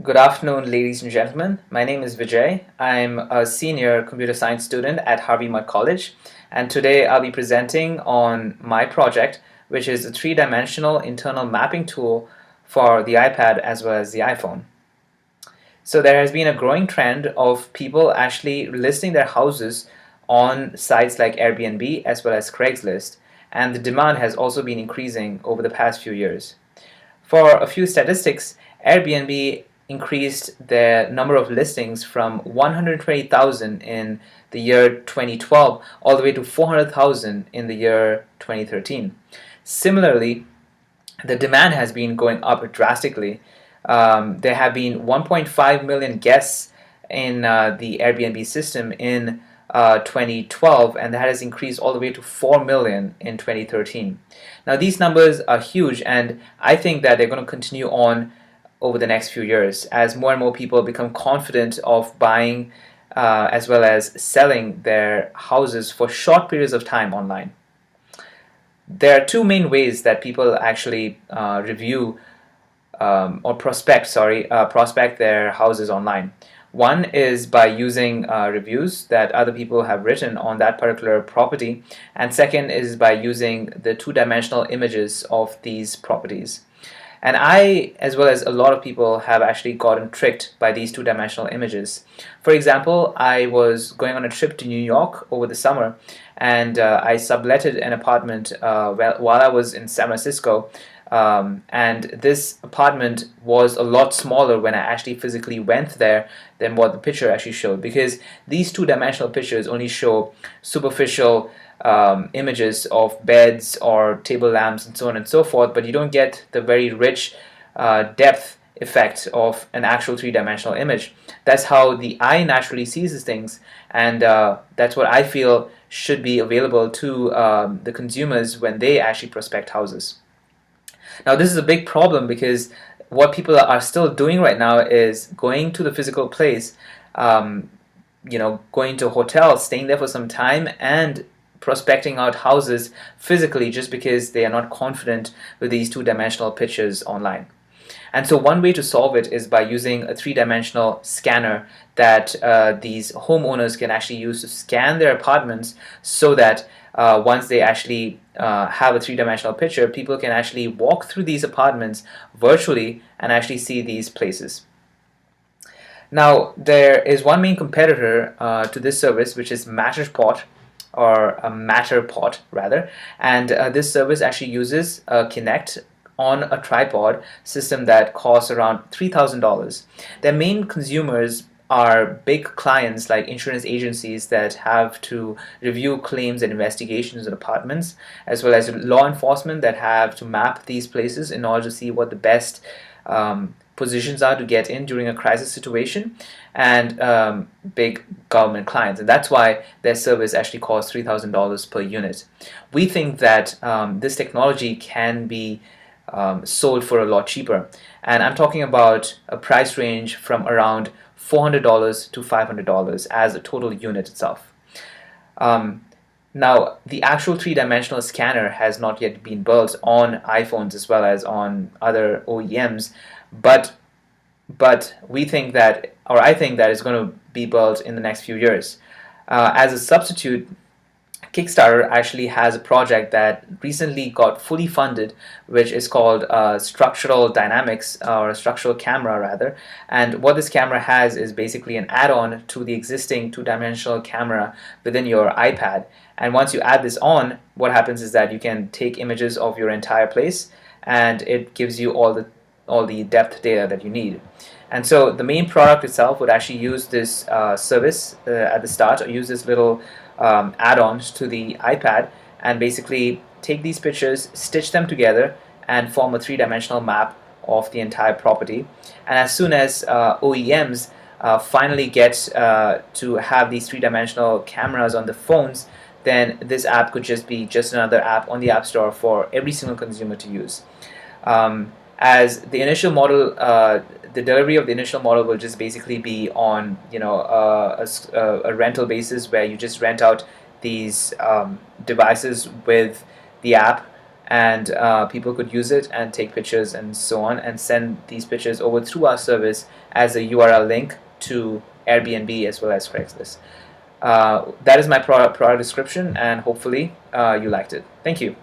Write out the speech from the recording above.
Good afternoon, ladies and gentlemen. My name is Vijay. I'm a senior computer science student at Harvey Mudd College, and today I'll be presenting on my project, which is a three-dimensional internal mapping tool for the iPad as well as the iPhone. So there has been a growing trend of people actually listing their houses on sites like Airbnb as well as Craigslist, and the demand has also been increasing over the past few years. For a few statistics, Airbnb increased their number of listings from 120,000 in the year 2012 all the way to 400,000 in the year 2013. Similarly, the demand has been going up drastically. There have been 1.5 million guests in the Airbnb system in 2012, and that has increased all the way to 4 million in 2013. Now, these numbers are huge, and I think that they're going to continue on over the next few years as more and more people become confident of buying as well as selling their houses for short periods of time online. There are two main ways that people actually review or prospect their houses online. One is by using reviews that other people have written on that particular property, and second is by using the two-dimensional images of these properties. And I, as well as a lot of people, have actually gotten tricked by these two-dimensional images. For example, I was going on a trip to New York over the summer, and I subletted an apartment while I was in San Francisco. And this apartment was a lot smaller when I actually physically went there than what the picture actually showed, because these two-dimensional pictures only show superficial images of beds or table lamps and so on and so forth, but you don't get the very rich depth effect of an actual three-dimensional image. That's how the eye naturally sees these things, and that's what I feel should be available to the consumers when they actually prospect houses. Now, this is a big problem because what people are still doing right now is going to the physical place, going to a hotel, staying there for some time, and prospecting out houses physically just because they are not confident with these two-dimensional pictures online. And so one way to solve it is by using a three-dimensional scanner that these homeowners can actually use to scan their apartments, so that once they actually have a three-dimensional picture, people can actually walk through these apartments virtually and actually see these places. Now, there is one main competitor to this service, which is Matterport, or a Matterport rather, and this service actually uses Kinect on a tripod system that costs around $3,000. Their main consumers are big clients like insurance agencies that have to review claims and investigations in apartments, as well as law enforcement that have to map these places in order to see what the best positions are to get in during a crisis situation, and big government clients. And that's why their service actually costs $3,000 per unit. We think that this technology can be sold for a lot cheaper, and I'm talking about a price range from around $400 to $500 as a total unit itself. Now, the actual three-dimensional scanner has not yet been built on iPhones as well as on other OEMs, but we think that, or I think that, it's going to be built in the next few years. As a substitute, Kickstarter actually has a project that recently got fully funded, which is called Structural Dynamics, or Structural Camera rather. And what this camera has is basically an add-on to the existing two-dimensional camera within your iPad. And once you add this on, what happens is that you can take images of your entire place, and it gives you all the depth data that you need. And so the main product itself would actually use this service at the start, or use this little add-ons to the iPad, and basically take these pictures, stitch them together, and form a three-dimensional map of the entire property. And as soon as OEMs finally get to have these three-dimensional cameras on the phones, then this app could just be another app on the App Store for every single consumer to use. As the initial model, the delivery of the initial model will just basically be on a rental basis, where you just rent out these devices with the app, and people could use it and take pictures and so on, and send these pictures over through our service as a URL link to Airbnb as well as Craigslist. That is my product description, and hopefully you liked it. Thank you.